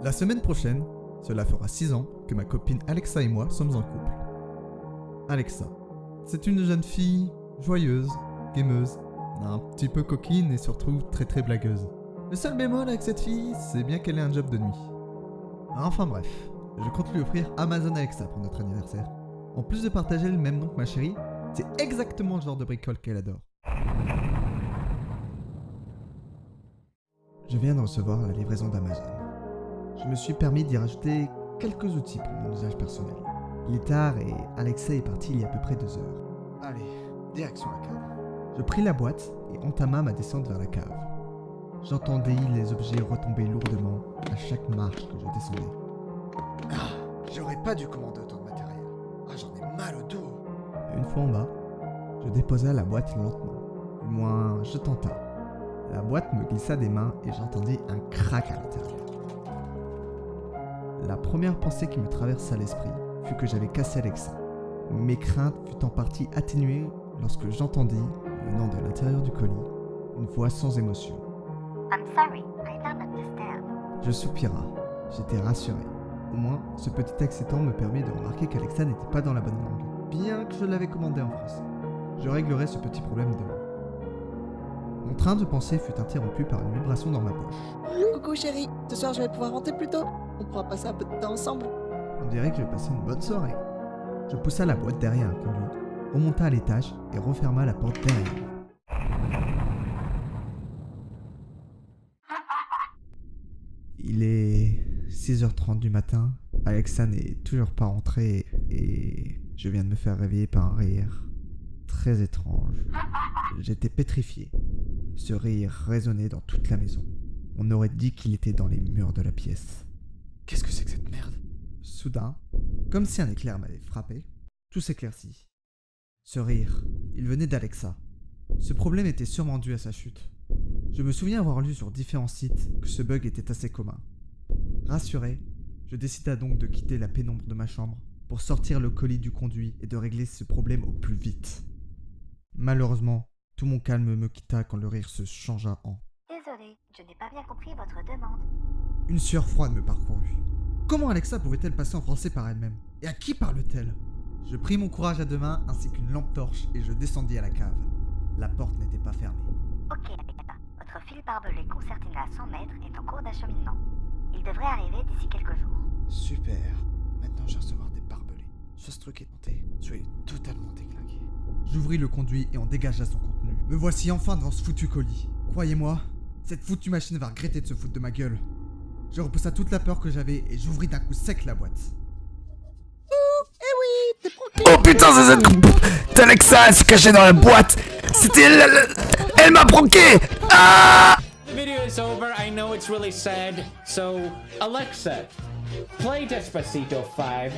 La semaine prochaine, cela fera 6 ans que ma copine Alexa et moi sommes en couple. Alexa, c'est une jeune fille joyeuse, gameuse, un petit peu coquine et surtout très blagueuse. Le seul bémol avec cette fille, c'est bien qu'elle ait un job de nuit. Enfin bref, je compte lui offrir Amazon Alexa pour notre anniversaire. En plus de partager le même nom que ma chérie, c'est exactement le genre de bricole qu'elle adore. Je viens de recevoir la livraison d'Amazon. Je me suis permis d'y rajouter quelques outils pour mon usage personnel. Il est tard et Alexa est partie il y a à peu près 2 heures. Allez, direction la cave. Je pris la boîte et entama ma descente vers la cave. J'entendais les objets retomber lourdement à chaque marche que je descendais. J'aurais pas dû commander autant de matériel. J'en ai mal au dos. Une fois en bas, je déposa la boîte lentement. Du moins, je tenta. La boîte me glissa des mains et j'entendis un crack à l'intérieur. La première pensée qui me traversa l'esprit fut que j'avais cassé Alexa. Mes craintes furent en partie atténuées lorsque j'entendis, venant de l'intérieur du colis, une voix sans émotion. I'm sorry, I don't understand. Je soupira. J'étais rassuré. Au moins, ce petit accident me permit de remarquer qu'Alexa n'était pas dans la bonne langue, bien que je l'avais commandé en français. Je réglerai ce petit problème demain. Mon train de pensée fut interrompu par une vibration dans ma poche. Coucou chérie, ce soir je vais pouvoir rentrer plus tôt. On pourra passer un peu de temps ensemble. On dirait que j'ai passé une bonne soirée. Je poussa la boîte derrière un conduit, remonta à l'étage et referma la porte derrière moi. Il est 6h30 du matin. Alexa n'est toujours pas rentrée et je viens de me faire réveiller par un rire très étrange. J'étais pétrifié. Ce rire résonnait dans toute la maison. On aurait dit qu'il était dans les murs de la pièce. Qu'est-ce que c'est que cette merde ? Soudain, comme si un éclair m'avait frappé, tout s'éclaircit. Ce rire, il venait d'Alexa. Ce problème était sûrement dû à sa chute. Je me souviens avoir lu sur différents sites que ce bug était assez commun. Rassuré, je décida donc de quitter la pénombre de ma chambre pour sortir le colis du conduit et de régler ce problème au plus vite. Malheureusement, tout mon calme me quitta quand le rire se changea en... Désolé, je n'ai pas bien compris votre demande. Une sueur froide me parcourut. Comment Alexa pouvait-elle passer en français par elle-même ? Et à qui parle-t-elle ? Je pris mon courage à 2 mains ainsi qu'une lampe torche et je descendis à la cave. La porte n'était pas fermée. Ok, Alexa, votre fil barbelé concertiné à 100 mètres est en cours d'acheminement. Il devrait arriver d'ici quelques jours. Super. Maintenant je vais recevoir des barbelés. Ce truc est tenté. Je vais totalement déglinguer. J'ouvris le conduit et on dégagea son contenu. Me voici enfin devant ce foutu colis. Croyez-moi, cette foutue machine va regretter de se foutre de ma gueule. Je repoussa toute la peur que j'avais et j'ouvris d'un coup sec la boîte. Oh putain, c'est cette Alexa, elle se cachait dans la boîte. C'était elle m'a pranké. Ah! The video is over. I know it's really sad. So, Alexa, play Despacito 5.